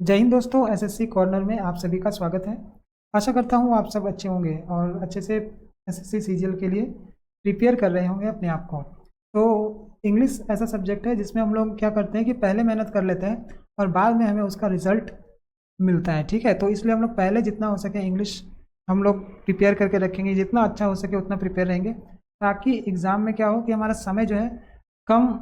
जय हिंद दोस्तों, SSC corner में आप सभी का स्वागत है। आशा करता हूँ आप सब अच्छे होंगे और अच्छे से एसएससी सीजीएल के लिए प्रिपेयर कर रहे होंगे अपने आप को। तो इंग्लिश ऐसा सब्जेक्ट है जिसमें हम लोग क्या करते हैं कि पहले मेहनत कर लेते हैं और बाद में हमें उसका रिजल्ट मिलता है। ठीक है, तो इसलिए हम लोग पहले जितना हो सके इंग्लिश हम लोग प्रिपेयर करके रखेंगे, जितना अच्छा हो सके उतना प्रिपेयर रहेंगे, ताकि एग्ज़ाम में क्या हो कि हमारा समय जो है कम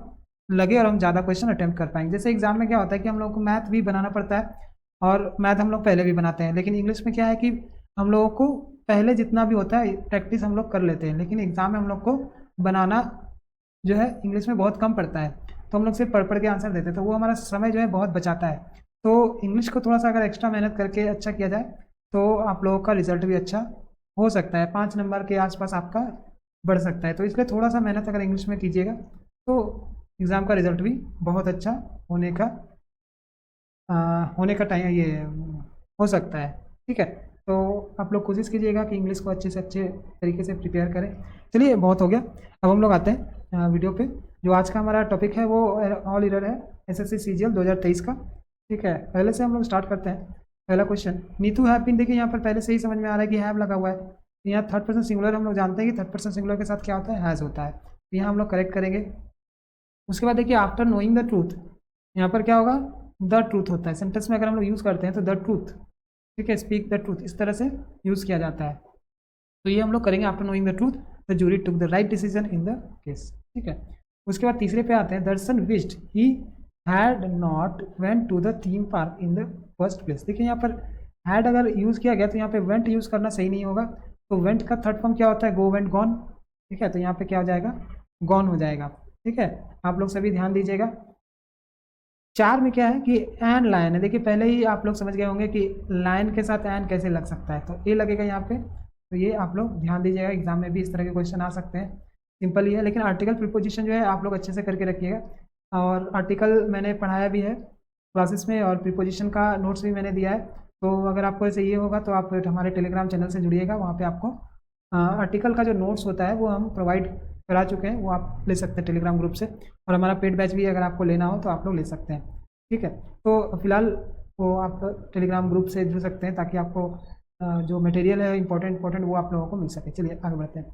लगे और हम ज़्यादा क्वेश्चन अटेम्प्ट कर पाएंगे। जैसे एग्जाम में क्या होता है कि हम लोग को मैथ भी बनाना पड़ता है और मैथ हम लोग पहले भी बनाते हैं, लेकिन इंग्लिश में क्या है कि हम लोगों को पहले जितना भी होता है प्रैक्टिस हम लोग कर लेते हैं, लेकिन एग्जाम में हम लोग को बनाना जो है इंग्लिश में बहुत कम पड़ता है। तो हम लोग सिर्फ पढ़ पढ़ के आंसर देते हैं, तो वो हमारा समय जो है बहुत बचाता है। तो इंग्लिश को थोड़ा सा अगर एक्स्ट्रा मेहनत करके अच्छा किया जाए तो आप लोगों का रिजल्ट भी अच्छा हो सकता है, 5 नंबर के आसपास आपका बढ़ सकता है। तो इसलिए थोड़ा सा मेहनत अगर इंग्लिश में कीजिएगा तो एग्ज़ाम का रिजल्ट भी बहुत अच्छा होने का टाइम ये हो सकता है। ठीक है, तो आप लोग कोशिश कीजिएगा कि इंग्लिश को अच्छे से अच्छे तरीके से प्रिपेयर करें। चलिए, बहुत हो गया, अब हम लोग आते हैं वीडियो पे। जो आज का हमारा टॉपिक है वो ऑल ईयर है, एसएससी सीजीएल 2023 का। ठीक है, पहले से हम लोग स्टार्ट करते हैं। पहला क्वेश्चन, नीतू हैव बीन। देखिए यहाँ पर पहले से ही समझ में आ रहा है कि हैव लगा हुआ है। तो यहाँ थर्ड पर्सन सिंगुलर हम लोग जानते हैं कि थर्ड पर्सन सिंगुलर के साथ क्या होता है, हैज़ होता है। तो यहाँ हम लोग करेक्ट करेंगे। उसके बाद देखिए, आफ्टर नोइंग द ट्रूथ, यहाँ पर क्या होगा, द ट्रूथ होता है। सेंटेंस में अगर हम लोग यूज़ करते हैं तो द ट्रूथ, ठीक है, स्पीक द ट्रूथ, इस तरह से यूज़ किया जाता है। तो ये हम लोग करेंगे, after knowing the truth the jury took the right decision in the case. ठीक है, उसके बाद तीसरे पे आते हैं, Darshan wished he had not went to the theme park in the first place. देखिए यहाँ पर हैड अगर यूज़ किया गया तो यहाँ पे वेंट यूज़ करना सही नहीं होगा। तो वेंट का थर्ड फॉर्म क्या होता है, गो वेंट गॉन। ठीक है, तो यहाँ पे क्या हो जाएगा, गॉन हो जाएगा। ठीक है, आप लोग सभी ध्यान दीजिएगा। चार में क्या है कि एन लायन है। देखिए पहले ही आप लोग समझ गए होंगे कि लायन के साथ एन कैसे लग सकता है, तो ए लगेगा यहाँ पे। तो ये आप लोग ध्यान दीजिएगा, एग्जाम में भी इस तरह के क्वेश्चन आ सकते हैं। सिंपल ही है, लेकिन आर्टिकल प्रीपोजिशन जो है आप लोग अच्छे से करके रखिएगा। और आर्टिकल मैंने पढ़ाया भी है क्लासेस में, और प्रीपोजिशन का नोट्स भी मैंने दिया है। तो अगर आपको ऐसे ये होगा तो आप हमारे टेलीग्राम चैनल से जुड़िएगा, वहाँ पर आपको आर्टिकल का जो नोट्स होता है वो हम प्रोवाइड करा चुके हैं, वो आप ले सकते हैं टेलीग्राम ग्रुप से। और हमारा पेड बैच भी अगर आपको लेना हो तो आप लोग ले सकते हैं। ठीक है, तो फिलहाल वो आप टेलीग्राम ग्रुप से जुड़ सकते हैं ताकि आपको जो मटेरियल है इंपॉर्टेंट वो आप लोगों को मिल सके। चलिए आगे बढ़ते हैं।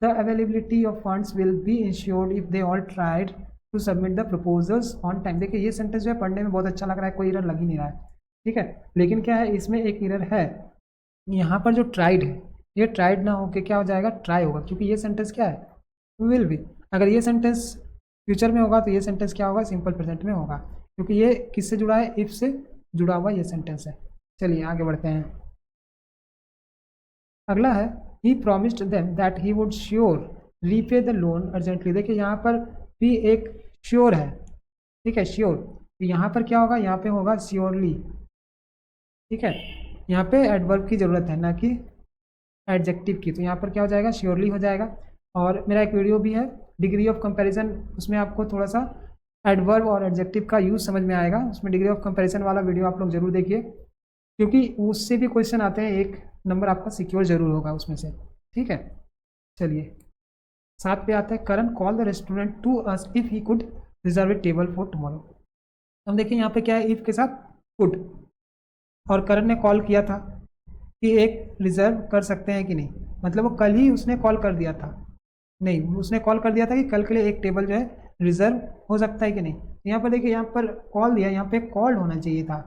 The availability of funds will be ensured if they all tried to submit the proposals on time. देखिए ये सेंटेंस जो है पढ़ने में बहुत अच्छा लग रहा है, कोई एरर लग ही नहीं रहा है। ठीक है, लेकिन क्या है, इसमें एक एरर है। यहाँ पर जो ट्राइड है, ये ट्राइड ना होके क्या हो जाएगा, ट्राई होगा, क्योंकि ये सेंटेंस क्या है, विल बी। अगर ये सेंटेंस फ्यूचर में होगा तो ये सेंटेंस क्या होगा, सिंपल प्रेजेंट में होगा, क्योंकि ये किससे जुड़ा है, इफ से जुड़ा हुआ ये सेंटेंस है। चलिए आगे बढ़ते हैं। अगला है, he promised them that he would sure repay the loan urgently. देखिए यहाँ पर भी एक श्योर है। ठीक है, श्योर, तो यहाँ पर क्या होगा, यहाँ पे होगा श्योरली। ठीक है, यहाँ पे एडवर्ब की जरूरत है ना कि एडजेक्टिव की, तो यहाँ पर क्या हो जाएगा, श्योरली हो जाएगा। और मेरा एक वीडियो भी है डिग्री ऑफ कंपैरिजन, उसमें आपको थोड़ा सा एडवर्ब और एडजेक्टिव का यूज़ समझ में आएगा। उसमें डिग्री ऑफ कंपैरिजन वाला वीडियो आप लोग जरूर देखिए, क्योंकि उससे भी क्वेश्चन आते हैं, 1 नंबर आपका सिक्योर जरूर होगा उसमें से। ठीक है, चलिए 7 पे आते हैं, Karan call the restaurant to us if he could reserve a table for tomorrow. हम देखिए यहाँ पे क्या है, इफ के साथ कुड, और करण ने कॉल किया था कि एक रिजर्व कर सकते हैं कि नहीं, मतलब वो कल ही उसने कॉल कर दिया था, नहीं उसने कॉल कर दिया था कि कल के लिए एक टेबल जो है रिजर्व हो सकता है कि नहीं। यहाँ पर देखिए, यहाँ पर कॉल दिया, यहाँ पे कॉल्ड होना चाहिए था।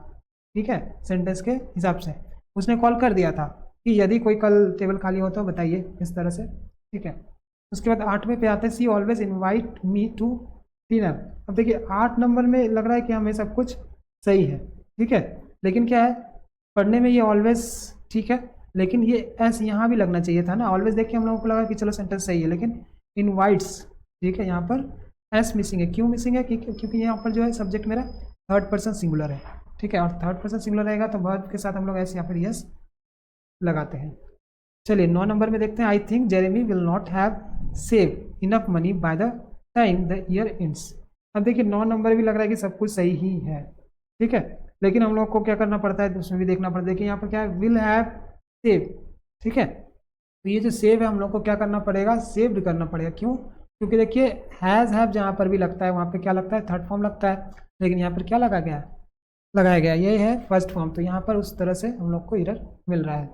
ठीक है, सेंटेंस के हिसाब से उसने कॉल कर दिया था कि यदि कोई कल टेबल खाली हो तो बताइए, इस तरह से। ठीक है, उसके बाद 8वें पे आते हैं, she always invite me to dinner. अब देखिए 8 नंबर में लग रहा है कि हमें सब कुछ सही है। ठीक है, लेकिन क्या है, पढ़ने में ये ऑलवेज ठीक है, लेकिन ये एस यहाँ भी लगना चाहिए था ना। ऑलवेज देखिए हम लोगों को लगा कि चलो सेंटेंस सही है, लेकिन इनवाइट्स, ठीक है, यहाँ पर एस मिसिंग है। क्यों मिसिंग है, क्योंकि यहाँ पर जो है सब्जेक्ट मेरा थर्ड पर्सन सिंगुलर है। ठीक है, और थर्ड पर्सन सिंगुलर रहेगा तो वर्ब के साथ हम लोग एस या फिर यस लगाते हैं। चलिए 9 नंबर में देखते हैं, I think Jeremy will not have save enough money by the time the year ends. अब देखिए 9 नंबर भी लग रहा है कि सब कुछ सही ही है। ठीक है, लेकिन हम लोग को क्या करना पड़ता है, उसमें भी देखना पड़ता है। देखिए यहाँ पर क्या है, विल हैव सेव। ठीक है, तो ये जो सेव है हम लोग को क्या करना पड़ेगा, सेव्ड करना पड़ेगा। क्यों, क्योंकि देखिए हैज़ हैव जहाँ पर भी लगता है वहाँ पे क्या लगता है, थर्ड फॉर्म लगता है, लेकिन यहाँ पर क्या लगा गया है, लगाया गया, ये है फर्स्ट फॉर्म। तो यहाँ पर उस तरह से हम लोग को एरर मिल रहा है।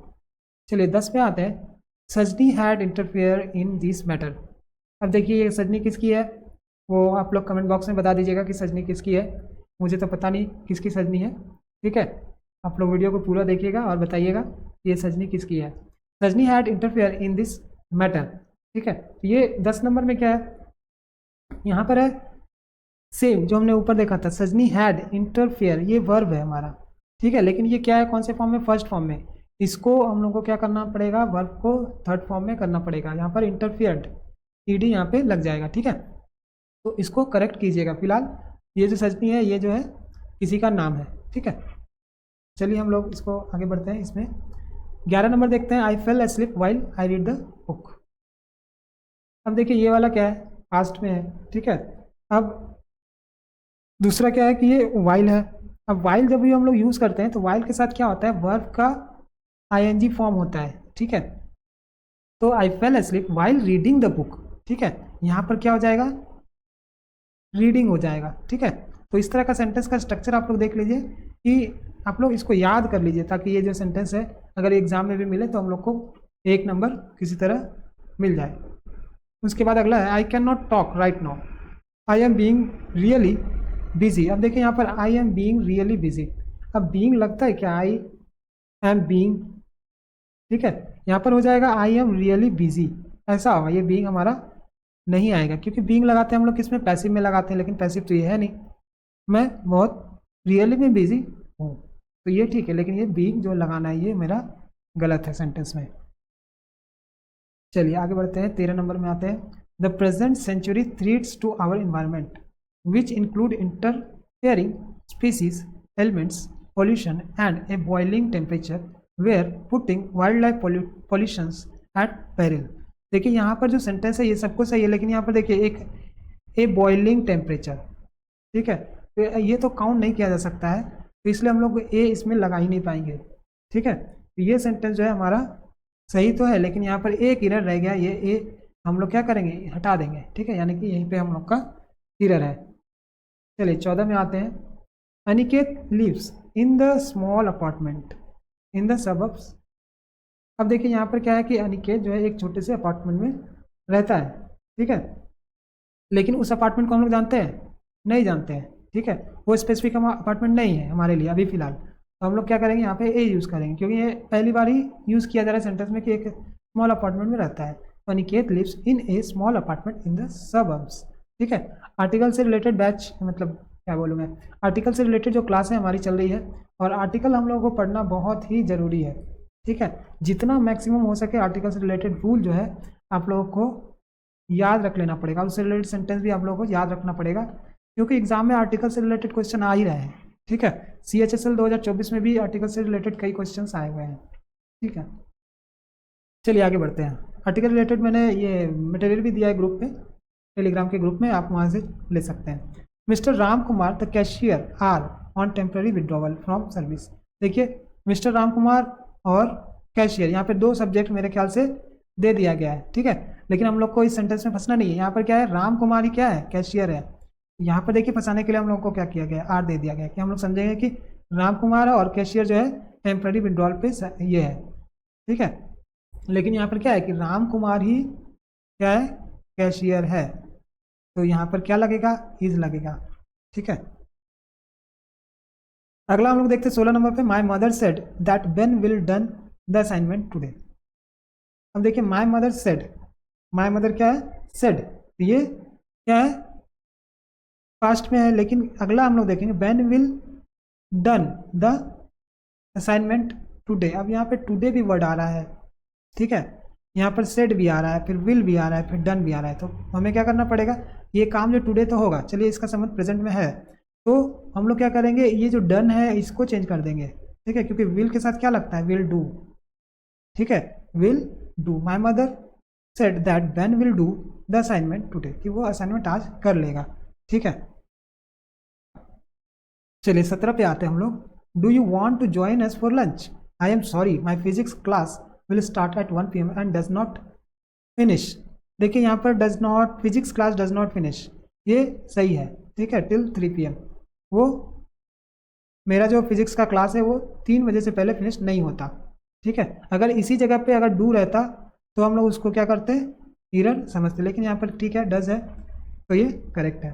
चलिए 10 पे आते हैं। सजनी had interfere in this matter. अब देखिए ये सजनी किसकी है, वो आप लोग कमेंट बॉक्स में बता दीजिएगा कि सजनी किसकी है। मुझे तो पता नहीं किसकी सजनी है, ठीक है। आप लोग वीडियो को पूरा देखिएगा और बताइएगा ये सजनी किसकी है। सजनी had interfere in this matter, ठीक है। तो ये 10 नंबर में क्या है, यहाँ पर है सेम जो हमने ऊपर देखा था, सजनी हैड इंटरफेयर, ये वर्ब है हमारा, ठीक है। लेकिन ये क्या है, कौन से फॉर्म में, फर्स्ट फॉर्म में। इसको हम लोग को क्या करना पड़ेगा, वर्ब को थर्ड फॉर्म में करना पड़ेगा। यहाँ पर इंटरफियर्ड ईडी यहाँ पे लग जाएगा, ठीक है। तो इसको करेक्ट कीजिएगा। फिलहाल ये जो सजनी है ये जो है किसी का नाम है, ठीक है। चलिए हम लोग इसको आगे बढ़ते हैं। इसमें 11 नंबर देखते हैं। I fell asleep while I read the book. अब देखिए ये वाला क्या है, पास्ट में है, ठीक है। अब दूसरा क्या है कि ये वाइल है। अब वाइल जब भी हम लोग यूज़ करते हैं तो वाइल के साथ क्या होता है, वर्ब का आईएनजी फॉर्म होता है, ठीक है। तो I fell asleep while reading the book, ठीक है। यहाँ पर क्या हो जाएगा, रीडिंग हो जाएगा, ठीक है। तो इस तरह का सेंटेंस का स्ट्रक्चर आप लोग देख लीजिए कि आप लोग इसको याद कर लीजिए, ताकि ये जो सेंटेंस है अगर एग्जाम में भी मिले तो हम लोग को 1 नंबर किसी तरह मिल जाए। उसके बाद अगला है I can not talk right now, I am being really busy. अब देखिए यहाँ पर I am being really busy. अब बीइंग लगता है क्या, आई एम बीइंग, ठीक है। यहाँ पर हो जाएगा आई एम रियली बिजी, ऐसा होगा। ये बीइंग हमारा नहीं आएगा, क्योंकि बीइंग लगाते हैं हम लोग किसमें, पैसिव में लगाते हैं, लेकिन पैसिव तो ये है नहीं। मैं बहुत रियली में बिजी हूँ, तो ये ठीक है। लेकिन ये बीइंग जो लगाना है ये मेरा गलत है सेंटेंस में। चलिए आगे बढ़ते हैं। 13 नंबर में आते हैं। The present century threats to our environment which include interfering species, elements, pollution and a boiling temperature were putting wildlife pollutions at peril। देखिए यहाँ पर जो सेंटेंस है ये सबको सही है, लेकिन यहाँ पर देखिए एक ए बॉइलिंग टेम्परेचर, ठीक है। तो ये तो काउंट नहीं किया जा सकता है, तो इसलिए हम लोग ए इसमें लगा ही नहीं पाएंगे, ठीक है। तो ये सेंटेंस जो है हमारा सही तो है, लेकिन यहाँ पर एक एरर रह गया, ये ए हम लोग क्या करेंगे, हटा देंगे, ठीक है। यानी कि यहीं पे हम लोग का एरर है। चलिए 14 में आते हैं। Aniket lives in the small apartment in the suburbs. अब देखिए यहाँ पर क्या है कि अनिकेत जो है एक छोटे से अपार्टमेंट में रहता है, ठीक है। लेकिन उस अपार्टमेंट को हम लोग जानते हैं, नहीं जानते हैं, ठीक है। वो स्पेसिफिक अपार्टमेंट नहीं है हमारे लिए अभी फिलहाल। तो हम लोग क्या करेंगे, यहाँ पे ए यूज़ करेंगे, क्योंकि ये पहली बार ही यूज़ किया जा रहा है सेंटेंस में कि एक स्मॉल अपार्टमेंट में रहता है। तो Aniket lives in a small apartment in the suburbs, ठीक है। आर्टिकल से रिलेटेड बैच, मतलब क्या बोलूँ मैं, आर्टिकल से रिलेटेड जो क्लास है हमारी चल रही है, और आर्टिकल हम लोगों को पढ़ना बहुत ही ज़रूरी है, ठीक है। जितना मैक्सिमम हो सके आर्टिकल से रिलेटेड रूल जो है आप लोगों को याद रख लेना पड़ेगा, उससे रिलेटेड सेंटेंस भी आप लोगों को याद रखना पड़ेगा, क्योंकि एग्जाम में आर्टिकल से रिलेटेड क्वेश्चन आ ही रहे हैं, ठीक है। CHSL 2024 में भी आर्टिकल से रिलेटेड कई क्वेश्चन आए हुए हैं, ठीक है। चलिए आगे बढ़ते हैं। आर्टिकल रिलेटेड मैंने ये मटेरियल भी दिया है ग्रुप पे, टेलीग्राम के ग्रुप में, आप वहाँ से ले सकते हैं। Mister Ram Kumar the cashier are on temporary withdrawal from service. देखिए मिस्टर राम कुमार और कैशियर, यहाँ पे 2 सब्जेक्ट मेरे ख्याल से दे दिया गया है, ठीक है। लेकिन हम लोग को इस सेंटेंस में फंसना नहीं है। यहाँ पर क्या है, राम कुमार ही क्या है, कैशियर है। यहाँ पर देखिए फंसाने के लिए हम लोग को क्या किया गया, आर दे दिया गया, कि हम लोग समझेंगे कि राम कुमार और कैशियर जो है टेम्प्रेरी विड्रॉवल पे ये है, ठीक है। लेकिन यहाँ पर क्या है कि राम कुमार ही क्या है, कैशियर है, तो यहाँ पर क्या लगेगा, इज लगेगा, ठीक है। अगला हम लोग देखते हैं 16 नंबर पे। My mother said that Ben will done the assignment today. अब देखिए my mother said, my mother क्या है, सेड, ये क्या है, पास्ट में है। लेकिन अगला हम लोग देखेंगे Ben will done the assignment today. अब यहाँ पे टुडे भी वर्ड आ रहा है, ठीक है। यहाँ पर सेड भी आ रहा है, फिर विल भी आ रहा है, फिर डन भी आ रहा है। तो हमें क्या करना पड़ेगा, ये काम जो टुडे तो होगा, चलिए इसका संबंध प्रेजेंट में है, तो हम लोग क्या करेंगे, ये जो डन है इसको चेंज कर देंगे, ठीक है। क्योंकि विल के साथ क्या लगता है, विल डू, ठीक है, will do. My mother said that Ben will do the assignment today, कि वो असाइनमेंट आज कर लेगा, ठीक है। चलिए 17 पे आते हैं हम लोग। Do you want to join us for lunch, I am sorry my physics class will start at 1 PM and does not finish. देखिए यहाँ पर does not, physics class does not finish, ये सही है, ठीक है, टिल 3 PM। वो मेरा जो फिजिक्स का क्लास है वो 3 बजे से पहले फिनिश नहीं होता। ठीक है, अगर इसी जगह पे अगर डू रहता तो हम लोग उसको क्या करते, एरर समझते, लेकिन यहाँ पर ठीक है डज है, तो ये करेक्ट है।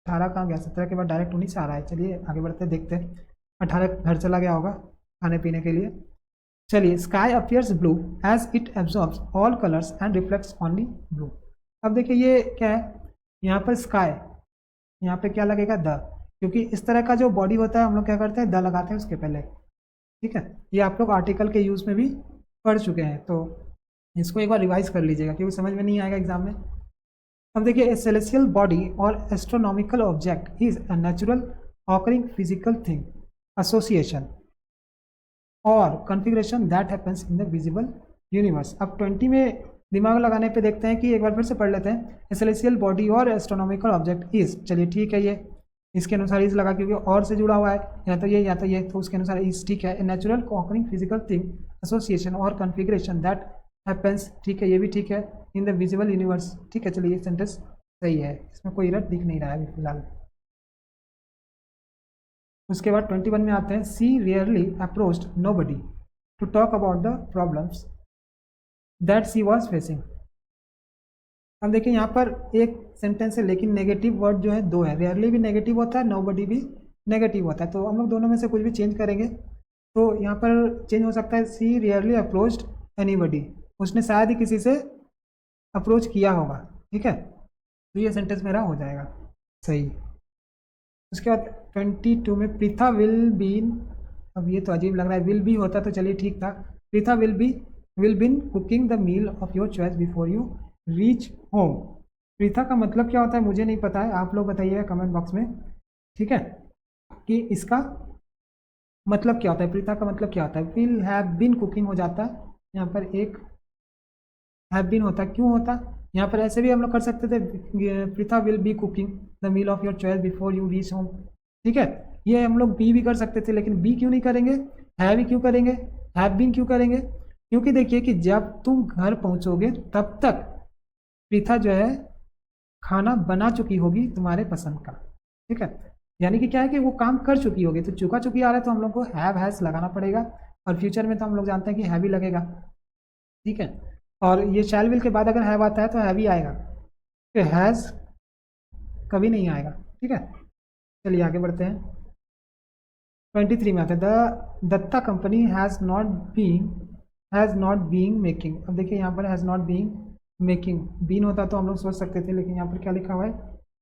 18 कहाँ गया, 17 के बाद डायरेक्ट 19 आ रहा है। चलिए आगे बढ़ते देखते हैं। 18 घर चला गया होगा खाने पीने के लिए। चलिए, sky appears blue as it absorbs all colours and reflects only blue. अब देखिए ये क्या है, यहाँ पर स्काई, यहाँ पे क्या लगेगा द, क्योंकि इस तरह का जो बॉडी होता है हम लोग क्या करते हैं द लगाते हैं उसके पहले। ठीक है, ये आप लोग आर्टिकल के यूज़ में भी पढ़ चुके हैं, तो इसको एक बार रिवाइज कर लीजिएगा क्योंकि समझ में नहीं आएगा एग्जाम में। अब देखिए, ए सेलेस्टियल बॉडी और astronomical object is a natural occurring physical thing association और configuration that happens in the visible universe. अब 20 में दिमाग लगाने पे देखते हैं कि एक बार फिर से पढ़ लेते हैं। ए सेलेस्टियल बॉडी और एस्ट्रोनॉमिकल ऑब्जेक्ट इज, चलिए ठीक है, ये इसके अनुसार इज लगा क्योंकि और से जुड़ा हुआ है, या तो ये या तो ये, तो उसके अनुसार इज ठीक है। A natural occurring physical thing association और कॉन्फ़िगरेशन दैट हैपेंस, ठीक है ये भी ठीक है, इन द विजिबल यूनिवर्स। ठीक है, चलिए ये सेंटेंस सही है, इसमें कोई एरर दिख नहीं रहा है अभी फिलहाल। उसके बाद 21 में आते हैं। She rarely approached nobody to talk about the problems that she was facing. अब देखिए यहाँ पर एक सेंटेंस है लेकिन नेगेटिव वर्ड जो है दो है, रेयरली भी नेगेटिव होता है, नोबडी भी नेगेटिव होता है, तो हम लोग दोनों में से कुछ भी चेंज करेंगे तो यहाँ पर चेंज हो सकता है। सी रेयरली अप्रोच्ड एनीबडी, उसने शायद ही किसी से अप्रोच किया होगा। ठीक है, तो ये सेंटेंस मेरा हो जाएगा सही। उसके बाद 22 में प्रीथा विल बीन, अब ये तो अजीब लग रहा है, विल बी होता तो चलिए ठीक था। Preetha will been cooking the meal of your choice before you reach home. Preetha का मतलब क्या होता है मुझे नहीं पता है, आप लोग बताइएगा कमेंट बॉक्स में। ठीक है, कि इसका मतलब क्या होता है, प्रीथा का मतलब क्या होता है। विल हैव बीन कुकिंग हो जाता है, यहाँ पर एक हैव बीन होता, क्यों होता, यहाँ पर ऐसे भी हम लोग कर सकते थे, Preetha will be cooking the meal of your choice before you reach home. ठीक है, ये हम लोग बी भी कर सकते थे, लेकिन बी क्यों नहीं करेंगे, हैव ही क्यों करेंगे, हैव बीन क्यों करेंगे, क्योंकि देखिए कि जब तुम घर पहुंचोगे तब तक प्रीथा जो है खाना बना चुकी होगी तुम्हारे पसंद का। ठीक है, यानी कि क्या है कि वो काम कर चुकी होगी, तो चुका चुकी आ रहा है तो हम लोग को हैव हैज लगाना पड़ेगा, और फ्यूचर में तो हम लोग जानते हैं कि हैव ही लगेगा। ठीक है, और ये शैल विल के बाद अगर हैव आता है तो हैव ही आएगा, तो हैज़ कभी नहीं आएगा। ठीक है, चलिए आगे बढ़ते हैं। 23 में आते हैं। The Datta company has not being making. अब देखिए यहाँ पर has not being making, been होता तो हम लोग सोच सकते थे, लेकिन यहाँ पर क्या लिखा हुआ है,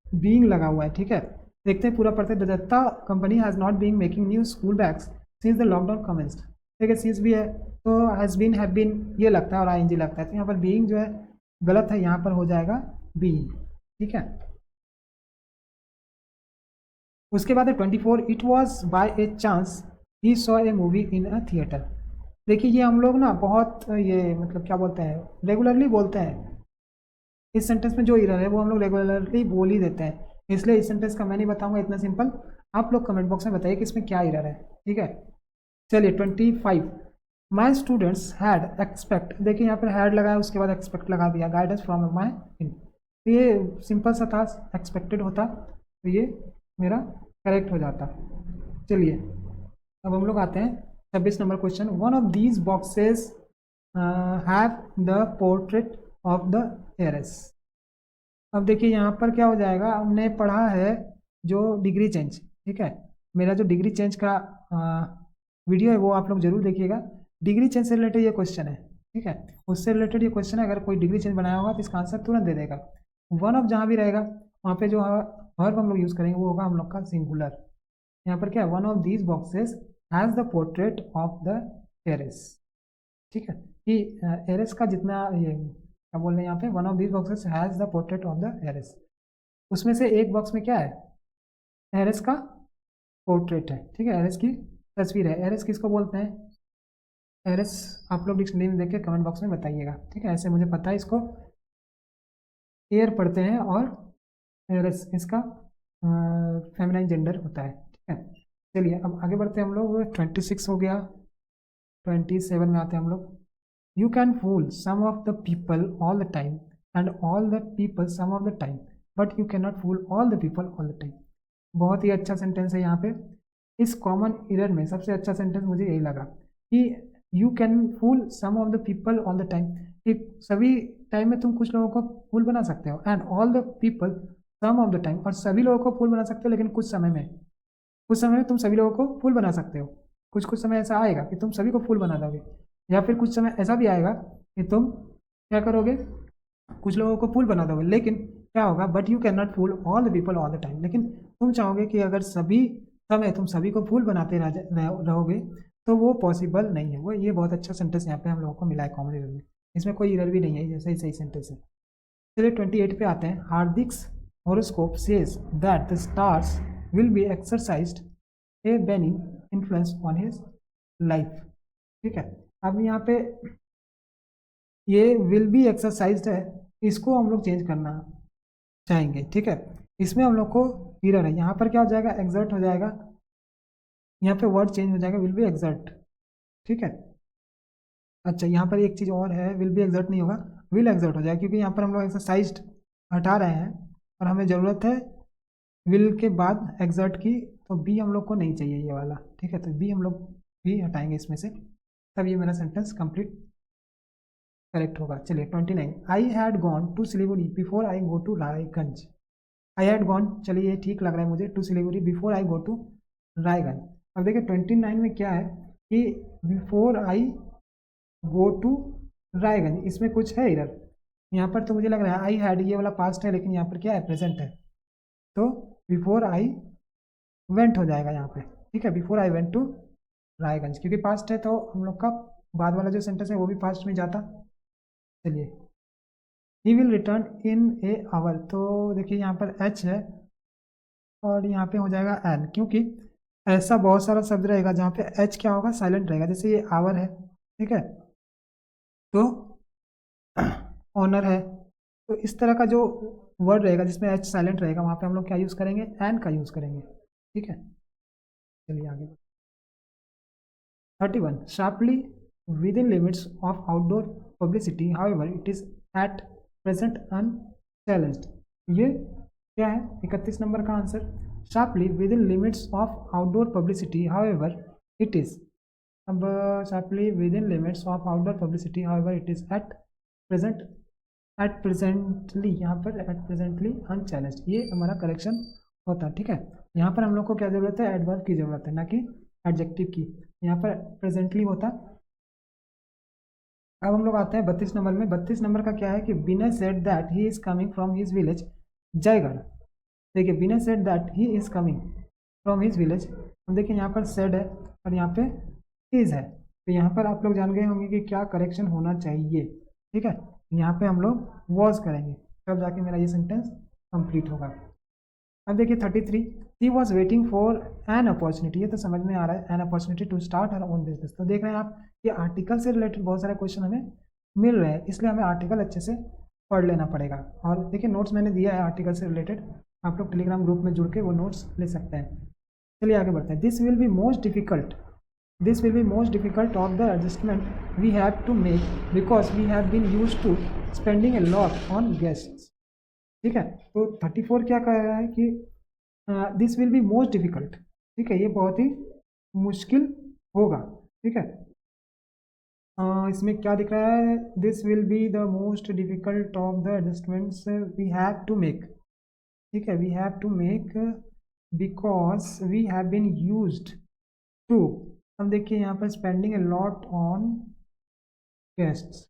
बीइंग लगा हुआ है। ठीक है, देखते हैं पूरा पढ़ते हैं। The Datta company has not being making new school bags since the lockdown commenced. ठीक है, सिंस भी है तो हैज़ बीन हैव बीन ये लगता है और आईएनजी लगता है, तो यहाँ पर बीइंग जो है गलत है, यहाँ पर हो जाएगा बीइंग। ठीक है, उसके बाद है 24। It was by a chance he saw a movie in a theatre. देखिए ये हम लोग ना बहुत ये मतलब क्या बोलते हैं, रेगुलरली बोलते हैं, इस सेंटेंस में जो एरर है वो हम लोग रेगुलरली बोल ही देते हैं, इसलिए इस सेंटेंस का मैं नहीं बताऊंगा, इतना सिंपल। आप लोग कमेंट बॉक्स में बताइए कि इसमें क्या एरर है। ठीक है, चलिए 25। माई स्टूडेंट्स हैड एक्सपेक्ट, देखिए यहाँ पर हैड लगाया उसके बाद एक्सपेक्ट लगा दिया, गाइडेंस फ्रॉम माई इन, तो ये सिंपल सा था, एक्सपेक्टेड होता तो ये मेरा करेक्ट हो जाता। चलिए अब हम लोग आते हैं 26 number question. One of these boxes have the portrait of the hairs. अब देखिए यहाँ पर क्या हो जाएगा, हमने पढ़ा है जो डिग्री चेंज। ठीक है, मेरा जो डिग्री चेंज का वीडियो है वो आप लोग जरूर देखिएगा, डिग्री चेंज से रिलेटेड ये क्वेश्चन है। ठीक है, उससे रिलेटेड ये क्वेश्चन है, अगर कोई डिग्री चेंज बनाया होगा तो इसका आंसर तुरंत दे देगा। वन ऑफ जहाँ भी रहेगा वहाँ पे जो वर्ब हम लोग यूज़ करेंगे वो होगा हम लोग का सिंगुलर। यहाँ पर क्या है, one of these boxes has the portrait of the heiress. ठीक है, कि एरेस का जितना ये क्या बोल रहे हैं यहाँ पे, one of these boxes has the portrait of the heiress, उसमें से एक बॉक्स में क्या है, एरेस का पोर्ट्रेट है। ठीक है, एरेस की तस्वीर है। एरेस किसको बोलते हैं, एरेस आप लोग डिक्शनरी में देख के कमेंट बॉक्स में बताइएगा। ठीक है, ऐसे मुझे पता है, इसको एयर पढ़ते हैं और एरेस इसका फेमिनाइन जेंडर होता है। ठीक है, चलिए अब आगे बढ़ते हैं हम लोग। 26 हो गया, 27 में आते हैं हम लोग। You can fool some of the people all the time and all the people some of the time, but you can not fool all the people all the time. बहुत ही अच्छा सेंटेंस है यहाँ पे। इस कॉमन एरर में सबसे अच्छा सेंटेंस मुझे यही लगा कि you can fool some of the people all the time, कि सभी टाइम में तुम कुछ लोगों को फूल बना सकते हो, and all the people some of the time, और सभी लोगों को फूल बना सकते हो लेकिन कुछ समय में तुम सभी लोगों को फूल बना सकते हो। कुछ कुछ समय ऐसा आएगा कि तुम सभी को फूल बना दोगे, या फिर कुछ समय ऐसा भी आएगा कि तुम क्या करोगे, कुछ लोगों को फूल बना दोगे, लेकिन क्या होगा, but you can not fool all the people all the time, लेकिन तुम चाहोगे कि अगर सभी समय तुम सभी को फूल बनाते रहोगे तो वो पॉसिबल नहीं है। वो ये बहुत अच्छा सेंटेंस यहाँ पे हम लोगों को मिला है कॉमन एरर में, इसमें कोई एरर भी नहीं है, ये सही सही सेंटेंस है। चलिए 28 पे आते हैं। हार्दिक्स horoscope says that the stars will be exercised a benign influence on his life। ठीक है, अब यहाँ पे ये विल बी एक्सरसाइज्ड है, इसको हम लोग चेंज करना चाहेंगे। ठीक है, इसमें हम लोग को एरर है, यहाँ पर क्या हो जाएगा, एग्जर्ट हो जाएगा, यहाँ पे वर्ड चेंज हो जाएगा, विल बी एग्जर्ट। ठीक है, अच्छा यहाँ पर एक चीज़ और है, विल बी एग्जर्ट नहीं होगा, विल एग्जर्ट हो जाएगा, क्योंकि यहाँ पर हम लोग एक्सरसाइज्ड हटा रहे हैं और हमें ज़रूरत है विल के बाद एग्जर्ट की, तो बी हम लोग को नहीं चाहिए ये वाला। ठीक है, तो बी हम लोग भी हटाएंगे इसमें से, तब ये मेरा सेंटेंस कंप्लीट करेक्ट होगा। चलिए 29, I had gone to Siliguri before I go to Raiganj. I had gone, चलिए ये ठीक लग रहा है मुझे, to Siliguri before I go to Raiganj. अब देखिए 29 में क्या है कि before I go to Raiganj, इसमें कुछ है इधर, यहाँ पर तो मुझे लग रहा है आई हैड ये वाला पास्ट है, लेकिन यहाँ पर क्या है, प्रेजेंट है, तो बिफोर आई वेंट हो जाएगा यहाँ पे। ठीक है, before I went to Raiganj, क्योंकि पास्ट है तो हम लोग का बाद वाला जो सेंटेंस है वो भी पास्ट में जाता। चलिए, he will return in a hour, तो देखिए यहाँ पर एच है और यहाँ पे हो जाएगा एन, क्योंकि ऐसा बहुत सारा शब्द रहेगा जहाँ पे एच क्या होगा, साइलेंट रहेगा, जैसे ये आवर है। ठीक है, तो ऑनर है, तो इस तरह का जो वर्ड रहेगा जिसमें एच साइलेंट रहेगा वहाँ पे हम लोग क्या यूज़ करेंगे, एन का यूज़ करेंगे। ठीक है, चलिए आगे। 31, sharply within limits of outdoor publicity, however it is at present unchallenged। ये क्या है, 31 नंबर का answer, sharply within limits of outdoor publicity, however it is। अब sharply within limits of outdoor publicity, however it is at presently, यहाँ पर at presently unchallenged, ये हमारा correction होता है। ठीक है, यहाँ पर हम लोग को क्या जरूरत है, एडवर्ब की जरूरत है, ना कि एडजेक्टिव की, यहाँ पर प्रेजेंटली होता। अब हम लोग आते हैं 32 नंबर में। 32 नंबर का क्या है कि Vinay said that he is coming from his village Jaigarh. देखिए, Vinay said that he is coming from his village, हम देखिए यहाँ पर सेड है और यहाँ पे इज है, तो यहाँ पर आप लोग जान गए होंगे कि क्या करेक्शन होना चाहिए। ठीक है, यहाँ पे हम लोग वॉज करेंगे, तब जाके मेरा ये सेंटेंस कंप्लीट होगा। अब देखिए 33, she was waiting for an opportunity, ये तो समझ में आ रहा है, an opportunity to start her own business. तो देख रहे हैं आप, ये आर्टिकल से रिलेटेड बहुत सारे क्वेश्चन हमें मिल रहे हैं, इसलिए हमें आर्टिकल अच्छे से पढ़ लेना पड़ेगा। और देखिए नोट्स मैंने दिया है आर्टिकल से रिलेटेड, आप लोग टेलीग्राम ग्रुप में जुड़ के वो नोट्स ले सकते हैं। चलिए आगे बढ़ते हैं। This will be most difficult of the adjustment we have to make because we have been used to spending a lot on guests. ठीक है, तो 34 क्या कह रहा है कि this will be most difficult. ठीक है, ये बहुत ही मुश्किल होगा। ठीक है, इसमें क्या दिख रहा है, this will be the most difficult of the adjustments we have to make. ठीक है, we have to make because we have been used to, अब देखिए यहाँ पर spending a lot on guests,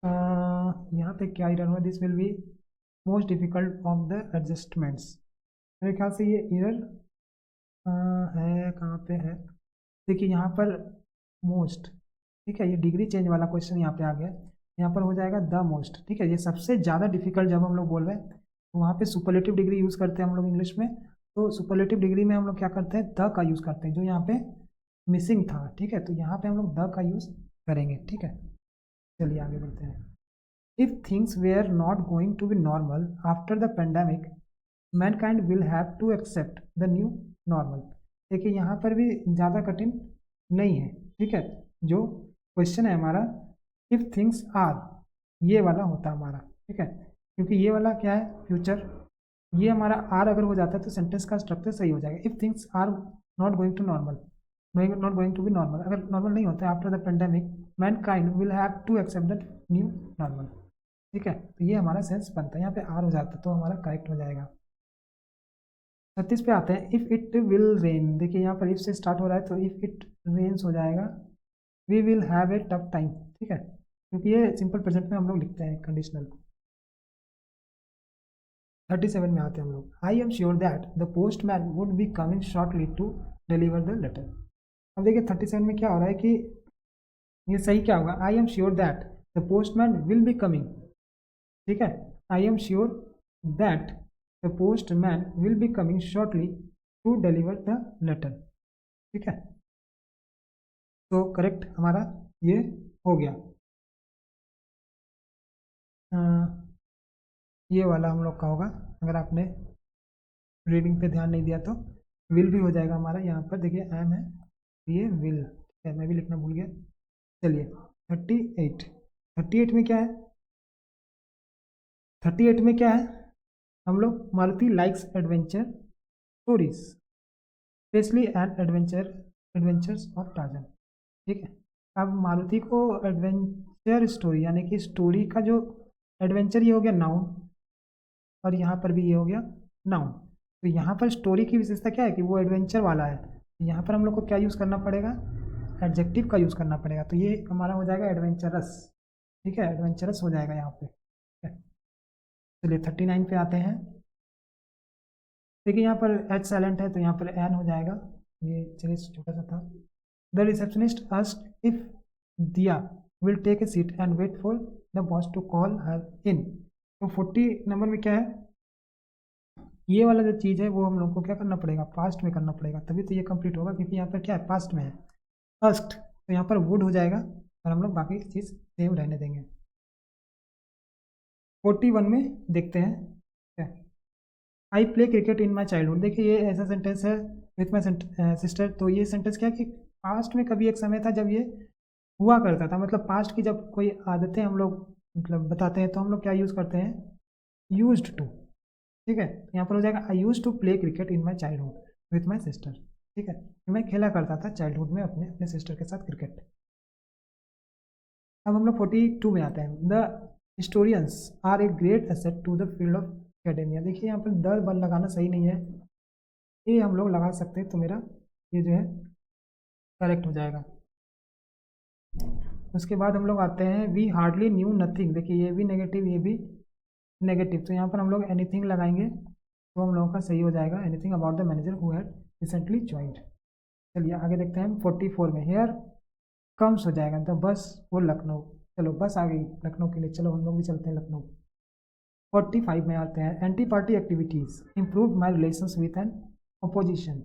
यहाँ पे क्या इरर हुआ, this will be most difficult of the adjustments, मेरे ख्याल से ये एरर है, कहाँ पे है, देखिए यहाँ पर मोस्ट। ठीक है, ये डिग्री चेंज वाला क्वेश्चन यहाँ पे आ गया, यहाँ पर हो जाएगा द मोस्ट। ठीक है, ये सबसे ज़्यादा डिफिकल्ट जब हम लोग बोल रहे हैं तो वहाँ पे सुपरलेटिव डिग्री यूज़ करते हैं हम लोग इंग्लिश में, तो सुपरलेटिव डिग्री में हम लोग क्या करते हैं, द का यूज़ करते हैं, जो यहाँ पे मिसिंग था। ठीक है, तो यहाँ पे हम लोग द का यूज़ करेंगे। ठीक है, चलिए आगे बढ़ते हैं। If things were not going to be normal after the pandemic, mankind will have to accept the new normal. देखिए यहाँ पर भी ज़्यादा कठिन नहीं है। ठीक है, जो क्वेश्चन है हमारा, इफ़ थिंग्स आर, ये वाला होता हमारा। ठीक है, क्योंकि ये वाला क्या है, फ्यूचर, ये हमारा आर अगर हो जाता है तो सेंटेंस का स्ट्रक्चर सही हो जाएगा। If things are not going to normal, not going to be normal, अगर नॉर्मल नहीं होता है after the pandemic mankind will have to accept the new normal. ठीक है, तो ये हमारा सेंस बनता है, यहाँ पे आर हो जाता है तो हमारा करेक्ट हो जाएगा। 36 पे आते हैं, इफ़ इट विल रेन, देखिए यहाँ पर इफ से स्टार्ट हो रहा है तो इफ इट रेन्स हो जाएगा, we will have a tough time. ठीक है, क्योंकि ये सिंपल प्रेजेंट में हम लोग लिखते हैं कंडीशनल। 37 में आते हैं हम लोग, I am sure that the postman would be coming shortly to deliver the letter. अब देखिए 37 में क्या हो रहा है कि ये सही क्या होगा, I am sure that the postman will be coming. ठीक है, I am sure that the postman will be coming shortly to deliver the letter. ठीक है, तो करेक्ट हमारा ये हो गया। ये वाला हम लोग का होगा, अगर आपने रीडिंग पे ध्यान नहीं दिया तो विल भी हो जाएगा हमारा। यहाँ पर देखिए एम है, ये विल है, मैं भी लिखना भूल गया। चलिए 38 में क्या है, 38 में क्या है, हम लोग Maruti likes adventure stories specially and adventures of torsion. ठीक है, अब मारुति को एडवेंचर स्टोरी यानी कि स्टोरी का जो एडवेंचर ये हो गया नाउन, और यहाँ पर भी ये हो गया नाउन। तो यहाँ पर स्टोरी की विशेषता क्या है कि वो एडवेंचर वाला है, यहाँ पर हम लोग को क्या यूज़ करना पड़ेगा, एडजेक्टिव का यूज़ करना पड़ेगा, तो ये हमारा हो जाएगा एडवेंचरस। ठीक है, एडवेंचरस हो जाएगा यहाँ पे। चलिए 39 पे आते हैं, देखिए यहाँ पर एच साइलेंट है तो यहाँ पर एन हो जाएगा, ये चलिए छोटा सा था। The receptionist asked if Diya will take a seat and wait for the boss to call her in. तो 40 नंबर में क्या है, ये वाला जो चीज़ है वो हम लोग को क्या करना पड़ेगा, पास्ट में करना पड़ेगा, तभी तो ये कंप्लीट होगा, क्योंकि यहाँ पर क्या है पास्ट में है फर्स्ट, तो यहाँ पर वुड हो जाएगा और हम लोग बाकी चीज़ सेम रहने देंगे। 41 में देखते हैं क्या, I play cricket in my childhood. देखिए ये ऐसा सेंटेंस है विथ माई सिस्टर, तो ये सेंटेंस क्या है कि पास्ट में कभी एक समय था जब ये हुआ करता था, मतलब पास्ट की जब कोई आदतें हम लोग मतलब बताते हैं तो हम लोग क्या यूज़ करते हैं, यूज्ड टू। ठीक है, यहाँ पर हो जाएगा I use to play cricket in my childhood with my sister. ठीक है, मैं खेला करता था चाइल्डहुड में अपने अपने सिस्टर के साथ क्रिकेट। अब हम लोग 42 में आते हैं, the historians are a great asset to the field of academia. देखिए यहाँ पर द बल लगाना सही नहीं है, ये हम लोग लगा सकते हैं, तो मेरा ये जो है करेक्ट हो जाएगा। उसके बाद हम लोग आते हैं, वी हार्डली न्यू नथिंग। देखिए ये भी नेगेटिव, ये भी नेगेटिव, तो यहाँ पर हम लोग एनीथिंग लगाएंगे तो हम लोगों का सही हो जाएगा, anything about the manager who had recently joint. चलिए आगे देखते हैं 44 में, हेयर कम्स हो जाएगा द बस वो लखनऊ। चलो बस आ गई लखनऊ के लिए, चलो हम लोग भी चलते हैं लखनऊ। 45 में आते हैं, anti party activities improve my relations with an opposition.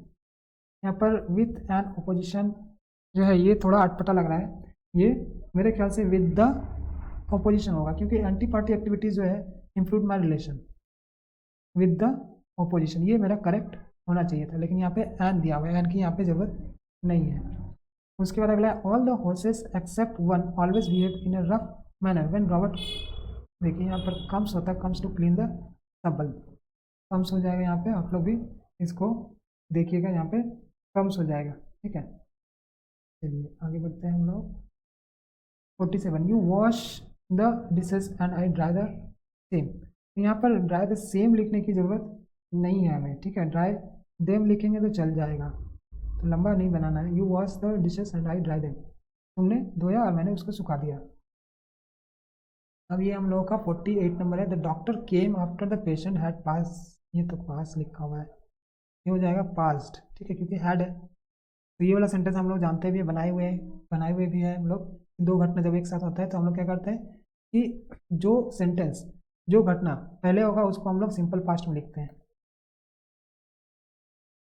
यहाँ पर विथ एन अपोजिशन जो है ये थोड़ा अटपटा लग रहा है, ये मेरे ख्याल से विद द अपोजिशन होगा, क्योंकि एंटी पार्टी एक्टिविटीज़ जो है improve my relation with the opposition, ये मेरा करेक्ट होना चाहिए था, लेकिन यहाँ पे एन दिया हुआ है, एन की यहाँ पे ज़रूरत नहीं है। उसके बाद अगला, all the horses except one always behave in a rough manner when Robert. देखिए यहाँ पर कम्स होता है, comes to clean the table, comes हो जाएगा यहाँ पे, आप लोग भी इसको देखिएगा, यहाँ पे कम्स हो जाएगा। ठीक है, चलिए आगे बढ़ते हैं हम लोग। 47, you wash the dishes and I dry the same. यहाँ पर ड्राई द सेम लिखने की ज़रूरत नहीं है हमें। ठीक है, ड्राई देम लिखेंगे तो चल जाएगा, तो लंबा नहीं बनाना है। You wash the dishes and I dry them, तुमने धोया और मैंने उसको सुखा दिया। अब ये हम लोगों का 48 नंबर है, the doctor came after the patient had pass. ये तो पास लिखा हुआ है, ये हो जाएगा पास्ट। ठीक है, क्योंकि हैड है, तो ये वाला सेंटेंस हम लोग जानते भी है, बनाए हुए भी है हम लोग। दो घटना जब एक साथ होता है तो हम लोग क्या करते हैं कि जो घटना पहले होगा उसको हम लोग सिंपल पास्ट में लिखते हैं।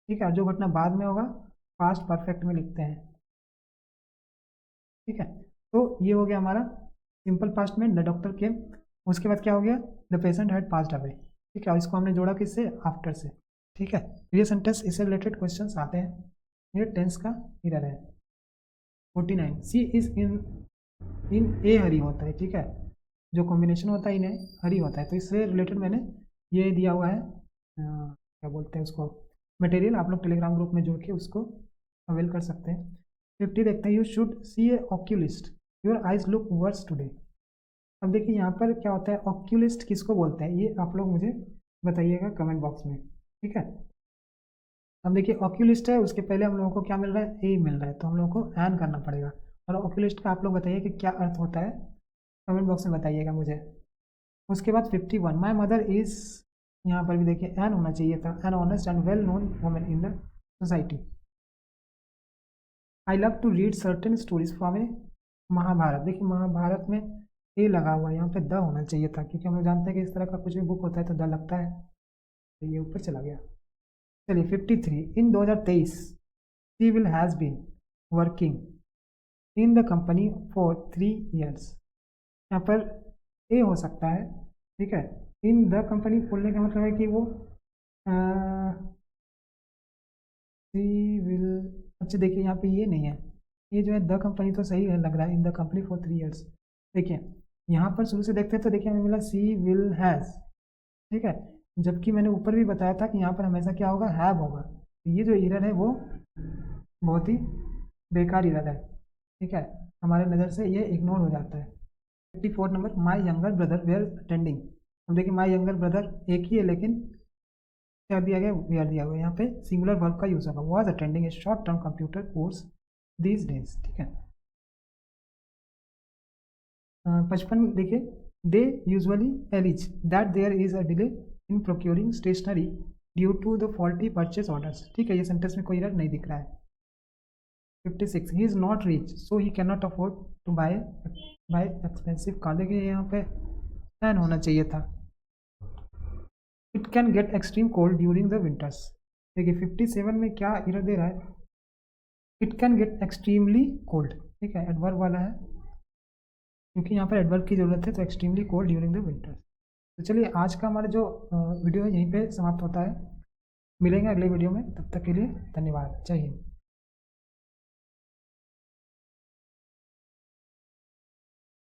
ठीक है, जो घटना बाद में होगा पास्ट परफेक्ट में लिखते हैं। ठीक है, तो ये हो गया हमारा सिंपल पास्ट में, द डॉक्टर केम। उसके बाद क्या हो गया, the patient had passed away. ठीक है, और इसको हमने जोड़ा किससे, आफ्टर से। ठीक है, ये सेंटेंस इससे रिलेटेड क्वेश्चंस आते हैं, ये टेंस का इरर है। 49, सी इज इन ए हरी होता है। ठीक है, जो कॉम्बिनेशन होता है इन्हें हरी होता है, तो इससे रिलेटेड मैंने ये दिया हुआ है, क्या बोलते हैं उसको, मटेरियल आप लोग टेलीग्राम ग्रुप में जुड़ के उसको अवेल कर सकते हैं। 50 देखते हैं, you should see a oculist, your eyes look worse today. अब देखिए यहाँ पर क्या होता है, ऑक्यूलिस्ट किसको बोलते हैं, ये आप लोग मुझे बताइएगा कमेंट बॉक्स में, ठीक है। अब देखिए ऑक्यूलिस्ट है, उसके पहले हम लोगों को क्या मिल रहा है, ए मिल रहा है, तो हम लोगों को एन करना पड़ेगा। और ऑक्यूलिस्ट का आप लोग बताइए कि क्या अर्थ होता है, कमेंट बॉक्स में बताइएगा मुझे। उसके बाद 51, माई मदर इज़, यहाँ पर भी देखिए एन होना चाहिए था, an honest and well known woman in the society. I love to read certain stories from a Mahabharata, देखिए महाभारत में ए लगा हुआ है, यहाँ पे द होना चाहिए था, क्योंकि हम लोग जानते हैं कि इस तरह का कुछ भी बुक होता है तो द लगता है, तो ये ऊपर चला गया। चलिए 53, in 2023 she will has been working in the company for 3 years। यहाँ पर ए हो सकता है, ठीक है। इन द कंपनी बोलने का मतलब है कि वो शी विल, अच्छा देखिए यहाँ पे ये नहीं है, ये जो है द कंपनी तो सही है लग रहा है, इन द कंपनी फॉर 3 years। देखिए यहाँ पर शुरू से देखते हैं तो देखिए हमें मिला सी विल हैज़, ठीक है, जबकि मैंने ऊपर भी बताया था कि यहाँ पर हमेशा क्या होगा, हैव होगा। ये जो एरर है वो बहुत ही बेकार एरर है, ठीक है, हमारे नज़र से ये इग्नोर हो जाता है। 54 number, my younger brother were attending. अब देखिए माई यंगर ब्रदर एक ही है, लेकिन क्या दिया गया, वेयर दिया हुआ है, यहाँ पे सिंगुलर वर्ब का यूज होगा, was attending a short term computer course these days, ठीक है। 55 देखिए, they usually allege that there is a delay in procuring stationery due to the faulty purchase orders, ठीक है, ये सेंटेंस में कोई एरर नहीं दिख रहा है। 56, he is not rich so he can not afford to buy expensive car, देखिए यहाँ पे एन होना चाहिए था। It can get extreme cold during the winters, देखिए 57 में क्या एरर दे रहा है, it can get extremely cold, ठीक है, एडवर्ब वाला है, क्योंकि यहाँ पर एडवर्ब की जरूरत है, तो extremely cold during the winters. तो चलिए आज का हमारा जो वीडियो है यहीं पे समाप्त होता है, मिलेंगे अगले वीडियो में, तब तक के लिए धन्यवाद, जय हिंद।